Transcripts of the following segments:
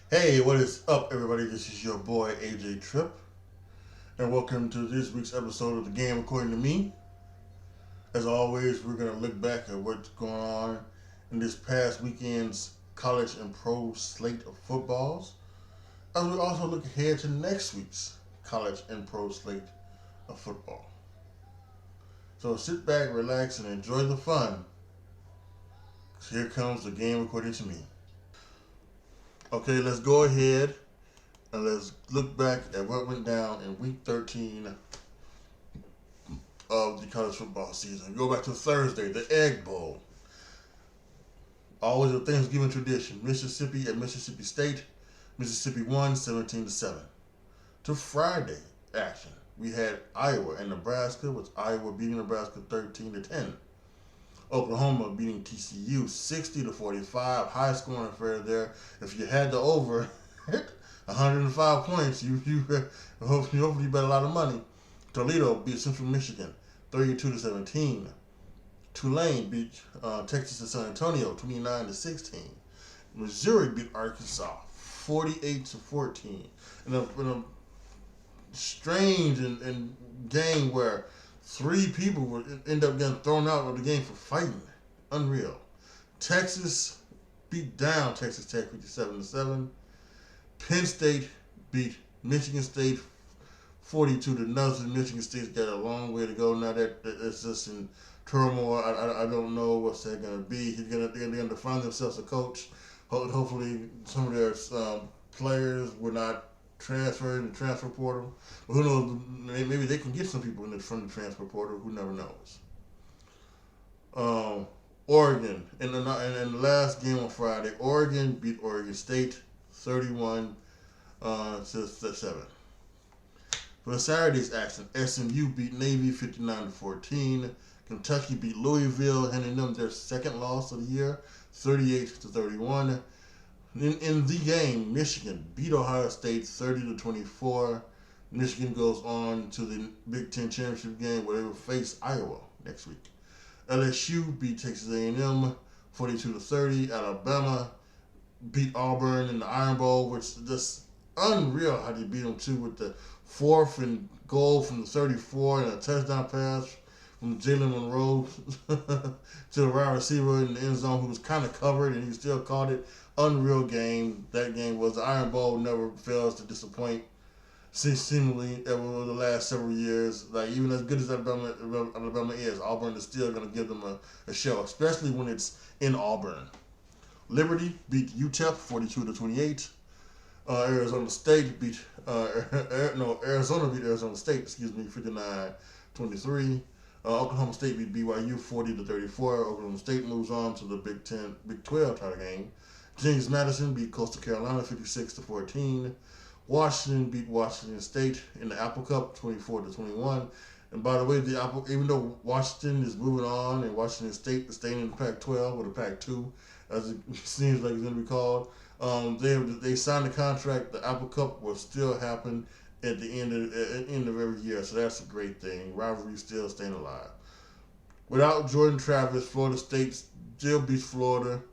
Hey, what is up, everybody? This is your boy AJTRIP, and welcome to this week's episode of The Game According to Me. As always, we're going to look back at what's going on in this past weekend's college and pro slate of footballs, as we also look ahead to next week's college and pro slate of football. So sit back, relax, and enjoy the fun, because here comes The Game According to Me. Okay, let's go ahead and let's look back at what went down in week 13 of the college football season. Go back to Thursday, the Egg Bowl. Always a Thanksgiving tradition. Mississippi and Mississippi State. Mississippi won 17-7. To Friday action, we had Iowa and Nebraska, with Iowa beating Nebraska 13-10. Oklahoma beating TCU 60-45. High scoring affair there. If you had the over 105 points, you hopefully you bet a lot of money. Toledo beat Central Michigan 32-17. Tulane beat Texas and San Antonio 29-16. Missouri beat Arkansas 48-14. In a strange and game where three people would end up getting thrown out of the game for fighting. Unreal. Texas beat down Texas Tech 57-7. Penn State beat Michigan State 42-0. Michigan State's got a long way to go now. That it's just in turmoil. I don't know what's that going to be. They're going to find themselves a coach. Hopefully, some of their players were not transferred in the transfer portal. But who knows? Maybe they can get some people from the transfer portal. Who never knows? Oregon in the last game on Friday, Oregon beat Oregon State 31-7. For the Saturday's action, SMU beat Navy 59-14. Kentucky beat Louisville, handing them their second loss of the year, 38-31. In the game, Michigan beat Ohio State 30-24. Michigan goes on to the Big Ten championship game where they will face Iowa next week. LSU beat Texas A&M 42-30. Alabama beat Auburn in the Iron Bowl, which is just unreal how they beat them too, with the 4th and goal from the 34 and a touchdown pass from Jalen Monroe to the wide receiver in the end zone, who was kind of covered, and he still caught it. Unreal game. That game was. The Iron Bowl never fails to disappoint, seemingly over the last several years. Like, even as good as Alabama is, Auburn is still going to give them a show, especially when it's in Auburn. Liberty beat UTEP 42-28. Arizona beat Arizona State, 59-23. Oklahoma State beat BYU 40-34. Oklahoma State moves on to the Big 12 title game. James Madison beat Coastal Carolina 56-14. Washington beat Washington State in the Apple Cup 24-21. And by the way, even though Washington is moving on and Washington State is staying in the Pac-12 or the Pac-2, as it seems like it's going to be called, they signed a contract. The Apple Cup will still happen at the end of every year, so that's a great thing. Rivalry still staying alive. Without Jordan Travis, Florida State still beats Florida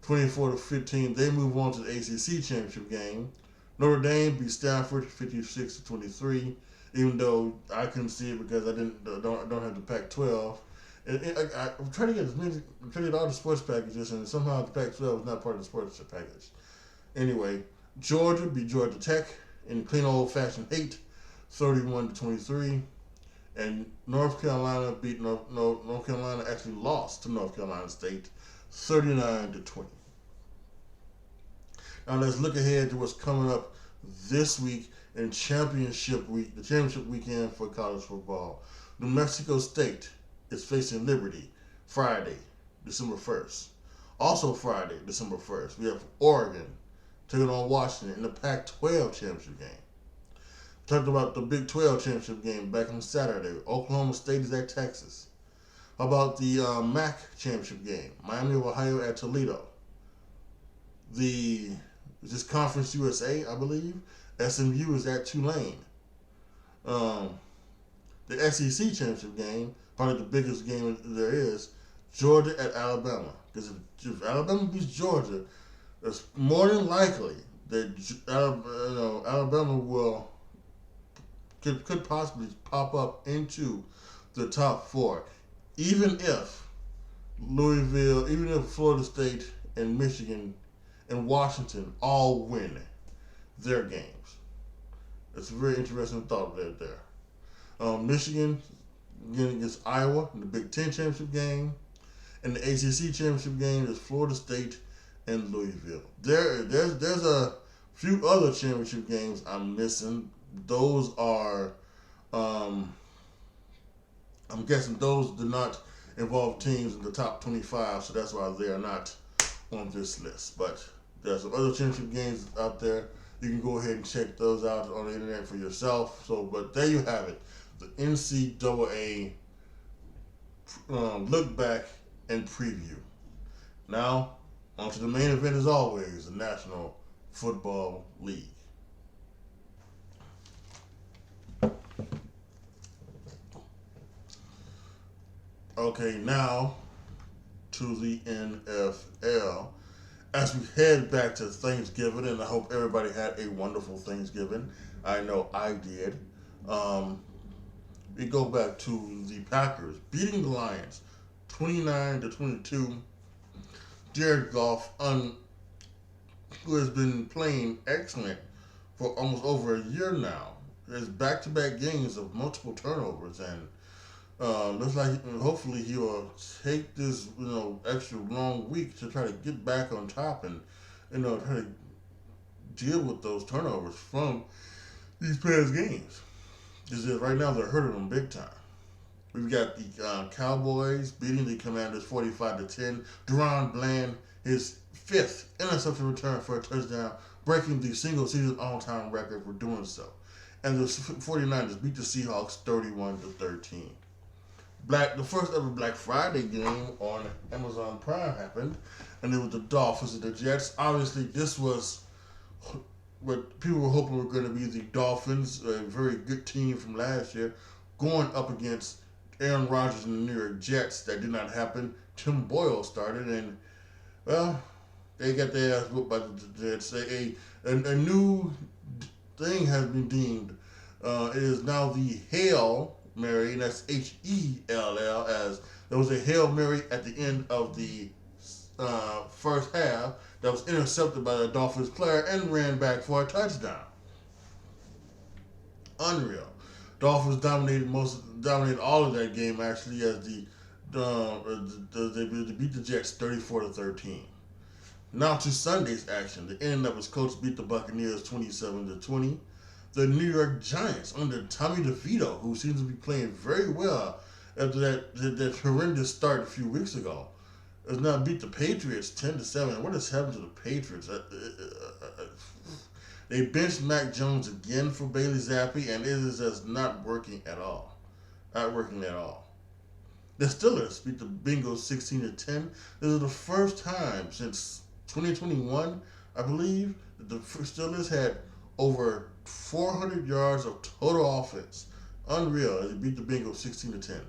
24-15. They move on to the ACC championship game. Notre Dame beat Stanford 56-23. Even though I couldn't see it because I don't have the Pac-12. I'm trying to get all the sports packages, and somehow the Pac-12 is not part of the sports package. Anyway, Georgia beat Georgia Tech in clean old-fashioned hate, 31-23. And North Carolina beat North Carolina actually lost to North Carolina State, 39-20. Now let's look ahead to what's coming up this week in championship week, the championship weekend for college football. New Mexico State is facing Liberty Friday, December 1st. Also Friday, December 1st, we have Oregon taking on Washington in the Pac-12 championship game. Talked about the Big 12 championship game back on Saturday. Oklahoma State is at Texas. How about the MAC championship game? Miami of Ohio at Toledo. This Conference USA, I believe. SMU is at Tulane. The SEC championship game, probably the biggest game there is, Georgia at Alabama. Because if Alabama beats Georgia, it's more than likely that Alabama will could possibly pop up into the top four, even if Louisville, even if Florida State and Michigan and Washington all win their games. It's a very interesting thought there. Michigan again against Iowa in the Big Ten championship game, and the ACC championship game is Florida State and Louisville. There's a few other championship games I'm missing. Those are, I'm guessing those do not involve teams in the top 25, so that's why they are not on this list. But there's some other championship games out there. You can go ahead and check those out on the internet for yourself. So, but there you have it, the NCAA look back and preview. Now, on to the main event as always, the National Football League. Okay, now to the NFL. As we head back to Thanksgiving, and I hope everybody had a wonderful Thanksgiving. I know I did. We go back to the Packers beating the Lions 29-22. Jared Goff, who has been playing excellent for almost over a year now, has back-to-back games of multiple turnovers, and looks like hopefully he will take this extra long week to try to get back on top and try to deal with those turnovers from these past games. Because right now they're hurting them big time. We've got the Cowboys beating the Commanders 45-10. Deron Bland, his fifth interception return for a touchdown, breaking the single-season all-time record for doing so. And the 49ers beat the Seahawks 31-13. The first ever Black Friday game on Amazon Prime happened, and it was the Dolphins and the Jets. Obviously, this was what people were hoping were going to be the Dolphins, a very good team from last year, going up against Aaron Rodgers and the New York Jets. That did not happen. Tim Boyle started, and, well, they got their ass whooped by the Jets. A new thing has been deemed. It is now the Hail Mary, and that's Hell, as there was a Hail Mary at the end of the first half that was intercepted by the Dolphins player and ran back for a touchdown. Unreal. Dolphins dominated all of that game actually, as they beat the Jets 34-13. Now to Sunday's action. The Indianapolis Colts beat the Buccaneers 27-20. The New York Giants under Tommy DeVito, who seems to be playing very well after that horrendous start a few weeks ago, has now beat the Patriots 10-7. What has happened to the Patriots? They benched Mac Jones again for Bailey Zappi, and it is just not working at all. Not working at all. The Steelers beat the Bengals 16-10. This is the first time since 2021, I believe, that the Steelers had over 400 yards of total offense. Unreal. They beat the Bengals 16-10.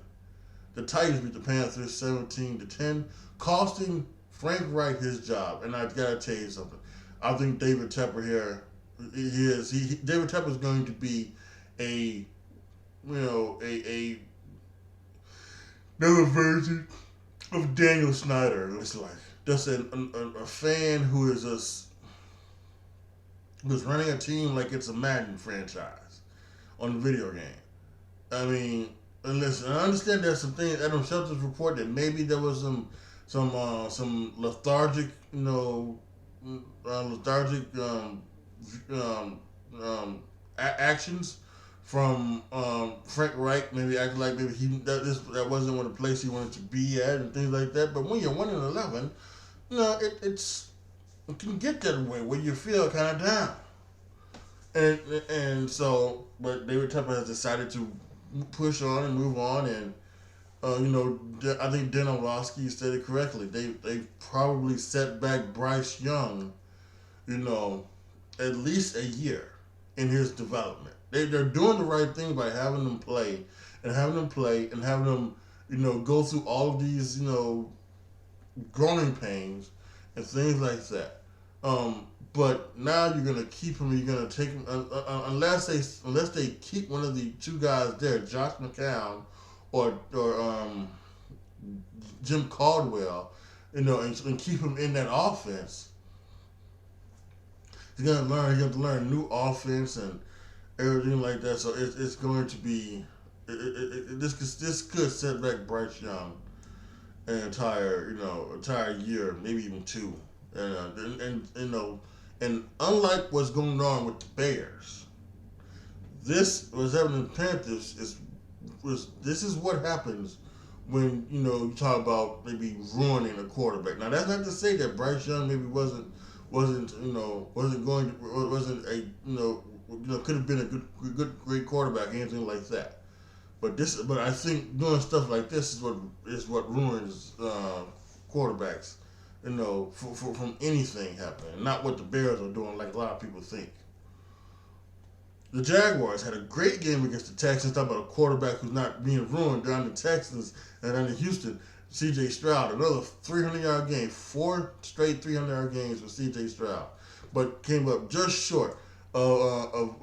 The Titans beat the Panthers 17-10, costing Frank Wright his job. And I gotta tell you something. I think David Tepper here, David Tepper is going to be another version of Daniel Snyder. It's like just a fan who is who's running a team like it's a Madden franchise on the video game. I mean, and listen, I understand there's some things. Adam Schefter's report that maybe there was some lethargic, actions from Frank Reich. Maybe acting like maybe that wasn't what the place he wanted to be at and things like that. But when you're 1-11, it can get that way where you feel kind of down. And so, but David Tepper has decided to push on and move on, and I think Dan Orlovsky said it correctly. They probably set back Bryce Young, at least a year in his development. They're doing the right thing by having them play and having them go through all of these growing pains and things like that. But now you're gonna keep him. You're gonna take him unless they keep one of the two guys there, Josh McCown or Jim Caldwell, and keep him in that offense. He's gonna learn. He has to learn new offense and everything like that. So it's going to be this could set back Bryce Young an entire year, maybe even two. And unlike what's going on with the Bears, this was happening in the Panthers this is what happens when you talk about maybe ruining a quarterback. Now that's not to say that Bryce Young maybe wasn't could have been a great quarterback, anything like that. But I think doing stuff like this is what ruins quarterbacks, from anything happening. Not what the Bears are doing, like a lot of people think. The Jaguars had a great game against the Texans. Talk about a quarterback who's not being ruined down the Texans and down in Houston. C.J. Stroud, another 300-yard game, 4 straight 300-yard games for C.J. Stroud, but came up just short of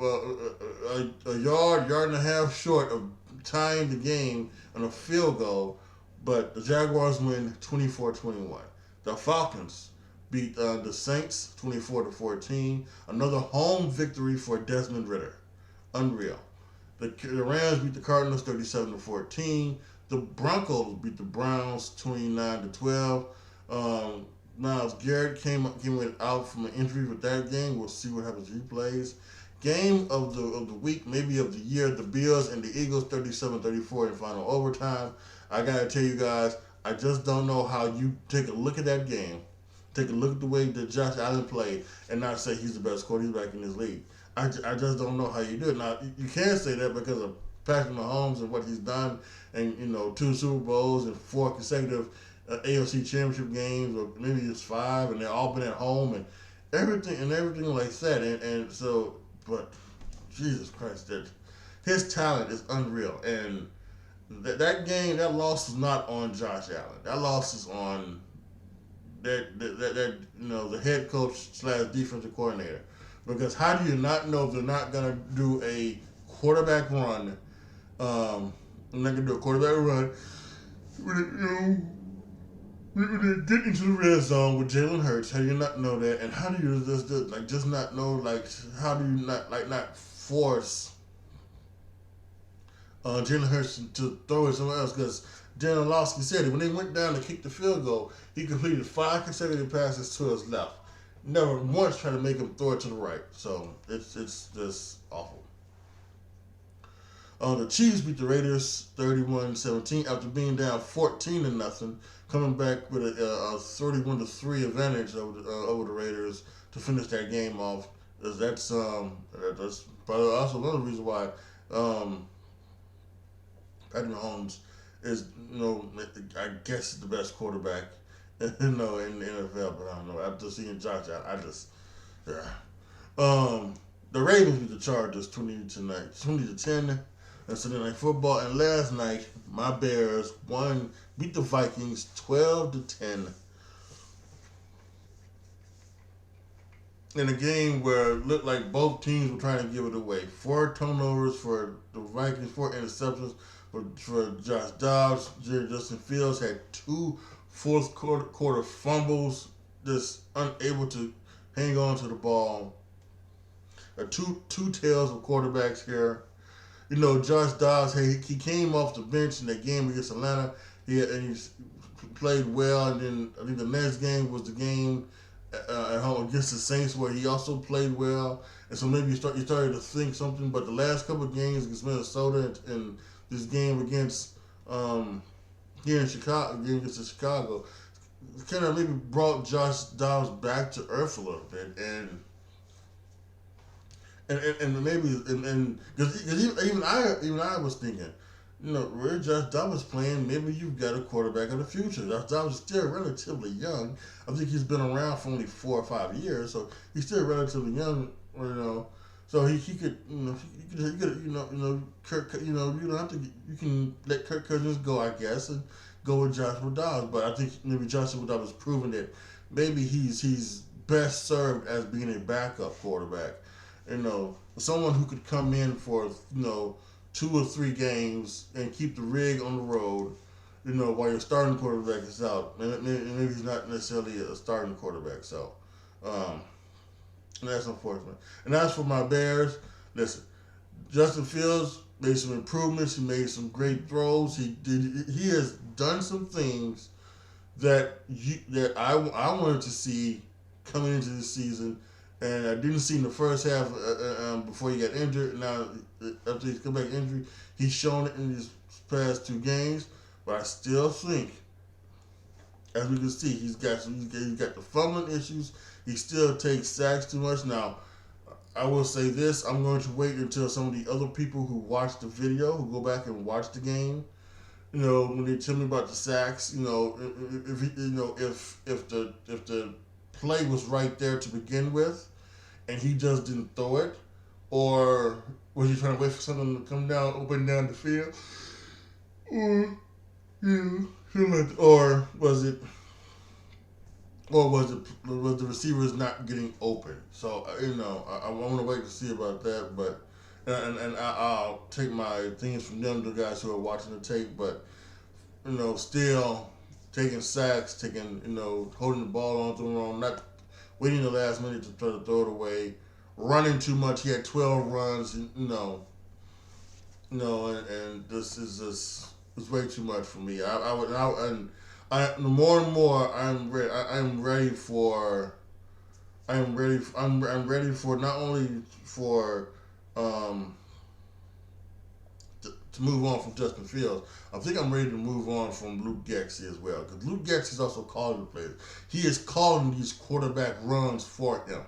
a yard and a half short of tying the game on a field goal. But the Jaguars win 24-21. The Falcons beat the Saints 24-14. Another home victory for Desmond Ridder. Unreal. The Rams beat the Cardinals 37-14. The Broncos beat the Browns 29-12. Myles Garrett came out from an injury with that game. We'll see what happens if he plays. Game of the week, maybe of the year, the Bills and the Eagles 37-34 in final overtime. I gotta tell you guys, I just don't know how you take a look at that game, take a look at the way that Josh Allen played, and not say he's the best quarterback in this league. I just don't know how you do it. Now, you can't say that because of Patrick Mahomes and what he's done, and 2 Super Bowls and 4 consecutive AFC Championship games, or maybe it's 5, and they've all been at home and everything like that. And so, but Jesus Christ, that his talent is unreal. And that game, that loss is not on Josh Allen. That loss is on that the head coach / defensive coordinator. Because how do you not know if they're not gonna do a quarterback run? They're not gonna do a quarterback run. When they get into the red zone with Jalen Hurts, how do you not know that? And how do you just not know? How do you not force Jalen Hurts to throw it somewhere else? Because Jalen Lowski said it when they went down to kick the field goal, he completed 5 consecutive passes to his left. Never once tried to make him throw it to the right. So it's just awful. The Chiefs beat the Raiders 31-17 after being down 14-0, coming back with a 31-3 advantage over the Raiders to finish that game off. That's probably also another reason why Patrick Mahomes is I guess the best quarterback in the NFL, but I don't know. After seeing Josh Allen, the Ravens beat the Chargers 20-10. And Sunday Night Football. And last night, my Bears beat the Vikings 12-10. In a game where it looked like both teams were trying to give it away. 4 turnovers for the Vikings, 4 interceptions for Josh Dobbs. Justin Fields had 2 fourth quarter fumbles, just unable to hang on to the ball. Two tails of quarterbacks here. Josh Dobbs, he came off the bench in that game against Atlanta. He played well, and then I think the next game was the game at home against the Saints where he also played well. And so maybe you started to think something. But the last couple of games against Minnesota and this game against here in Chicago, against Chicago, kind of maybe brought Josh Dobbs back to earth a little bit, and maybe because even I was thinking, where Josh Dobbs is playing, maybe you've got a quarterback of the future. Josh Dobbs is still relatively young. I think he's been around for only 4 or 5 years, so he's still relatively young. So he could, Kirk, you don't have to, you can let Kirk Cousins go, I guess, and go with Joshua Dobbs. But I think maybe Joshua Dobbs has proven that maybe he's best served as being a backup quarterback. Someone who could come in for 2 or 3 games and keep the rig on the road. While your starting quarterback is out, and maybe he's not necessarily a starting quarterback. So, that's unfortunate. And as for my Bears, listen, Justin Fields made some improvements. He made some great throws. He has done some things that I wanted to see coming into the season, and I didn't see in the first half before he got injured. Now, after he's come back injury, he's shown it in his past 2 games. But I still think, as we can see, he's got the fumbling issues. He still takes sacks too much. Now, I will say this: I'm going to wait until some of the other people who watch the video, who go back and watch the game, when they tell me about the sacks, if the play was right there to begin with, and he just didn't throw it, or was he trying to wait for something to come down, open down the field, or was the receivers not getting open? So I want to wait to see about that, but I'll take my things from them, the guys who are watching the tape, but still taking sacks, holding the ball on to the wrong, not waiting the last minute to try to throw it away, running too much. He had 12 runs, and this is just. It's way too much for me. The more and more I'm ready for not only for to move on from Justin Fields. I think I'm ready to move on from Luke Getsy as well, because Luke Getsy is also calling the plays. He is calling these quarterback runs for him,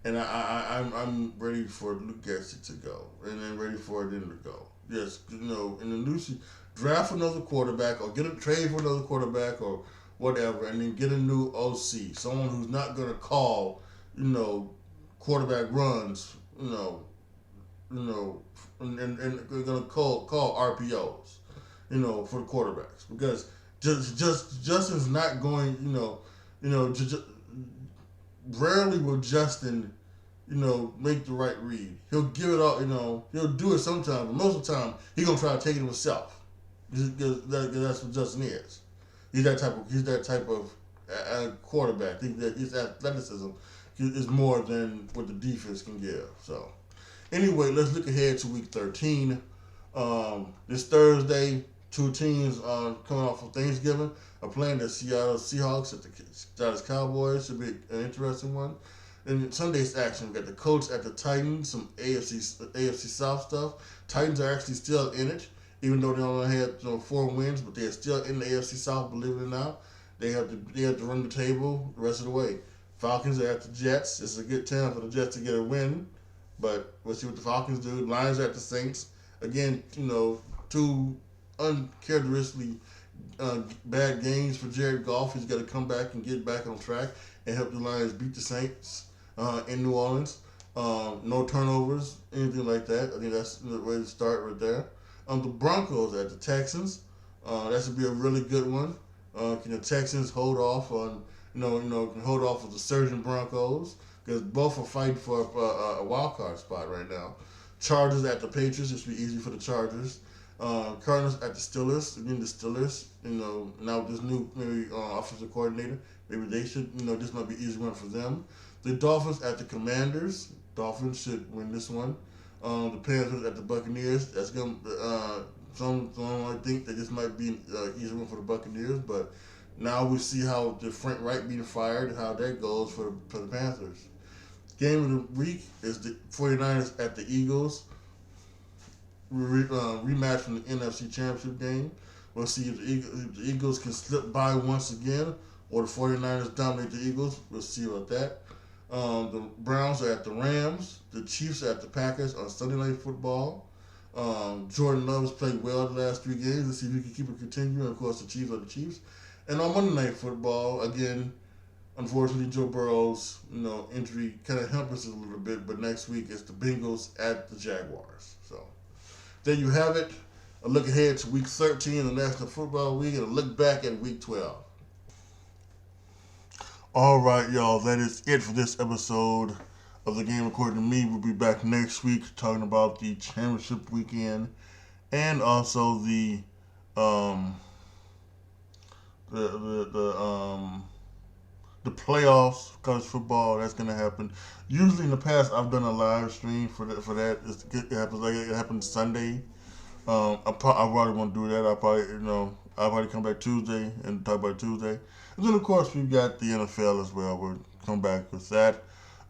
and I'm ready for Luke Getsy to go, and then ready for them to go. Yes, in the new season, draft another quarterback or get a trade for another quarterback or whatever, and then get a new OC, someone who's not going to call, quarterback runs, and they're going to call RPOs, for the quarterbacks, because Justin's not going, rarely will Justin, make the right read. He'll give it all, he'll do it sometimes, but most of the time he's gonna try to take it himself. Because that's what Justin is. He's that type of quarterback. I think that his athleticism is more than what the defense can give. So, anyway, let's look ahead to Week 13. This Thursday, 2 teams coming off of Thanksgiving are playing the Seattle Seahawks at the Dallas Cowboys. Should be an interesting one. In Sunday's action, we got the Colts at the Titans, some AFC South stuff. Titans are actually still in it, even though they only had 4 wins, but they're still in the AFC South, believe it or not. They have to run the table the rest of the way. Falcons are at the Jets. It's a good time for the Jets to get a win, but we'll see what the Falcons do. Lions are at the Saints. Again, 2 uncharacteristically bad games for Jared Goff. He's got to come back and get back on track and help the Lions beat the Saints in New Orleans. No turnovers, anything like that. I think that's the way to start right there. The Broncos at the Texans. That should be a really good one. Can the Texans hold off on, can hold off with the surging Broncos? Because both are fighting for a wild card spot right now. Chargers at the Patriots. It should be easy for the Chargers. Cardinals at the Steelers. Again, the Steelers, now with this new offensive coordinator, maybe they should, this might be an easy one for them. The Dolphins at the Commanders. Dolphins should win this one. The Panthers at the Buccaneers. That's going to, some might think that this might be an easy one for the Buccaneers, but now we see how the Frank Wright being fired and how that goes for the Panthers. Game of the week is the 49ers at the Eagles. Rematch from the NFC Championship game. We'll see if the Eagles can slip by once again, or the 49ers dominate the Eagles. We'll see about that. The Browns are at the Rams. The Chiefs are at the Packers on Sunday Night Football. Jordan Love has played well the last 3 games. Let's see if he can keep it continuing. Of course, the Chiefs are the Chiefs. And on Monday Night Football, again, unfortunately, Joe Burrow's injury kind of hampers us a little bit. But next week it's the Bengals at the Jaguars. So there you have it. A look ahead to Week 13 in the National Football League and a look back at Week 12. All right, y'all. That is it for this episode of the game. According to me, we'll be back next week talking about the championship weekend and also um the playoffs, college football. That's gonna happen. Usually in the past, I've done a live stream for that. It happens like it happens Sunday. I probably won't do that. I'll probably come back Tuesday and talk about Tuesday. And then of course we've got the NFL as well. We'll come back with that.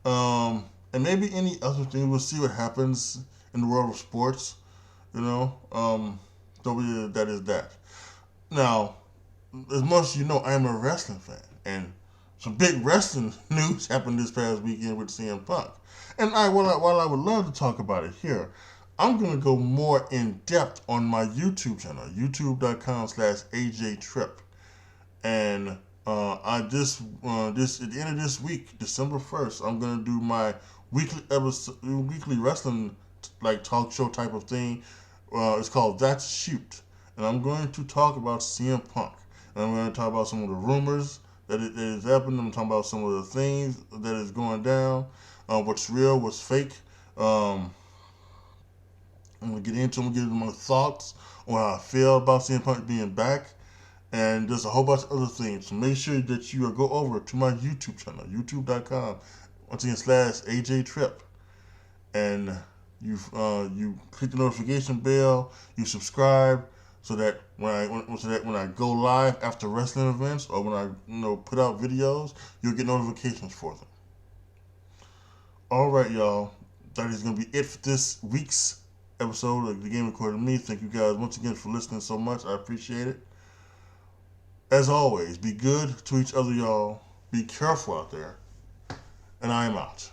And maybe any other thing. We'll see what happens in the world of sports. You know. That is that. Now, as much as you know, I am a wrestling fan, and some big wrestling news happened this past weekend with CM Punk. And while I would love to talk about it here, I'm going to go more in depth on my YouTube channel, youtube.com/AJTRIP. And this at the end of this week, December 1st, I'm going to do my weekly wrestling like talk show type of thing. It's called That's Shoot. And I'm going to talk about CM Punk. And I'm going to talk about some of the rumors that is happening. I'm talking about some of the things that is going down, what's real, what's fake. I'm going to get into my thoughts on how I feel about CM Punk being back. And there's a whole bunch of other things. So make sure that you go over to my YouTube channel, youtube.com, once again, /AJTrip. And you click the notification bell, you subscribe, so that when I go live after wrestling events or when I put out videos, you'll get notifications for them. All right, y'all. That is gonna be it for this week's episode of the Game According to Me. Thank you guys once again for listening so much. I appreciate it. As always, be good to each other, y'all. Be careful out there, and I am out.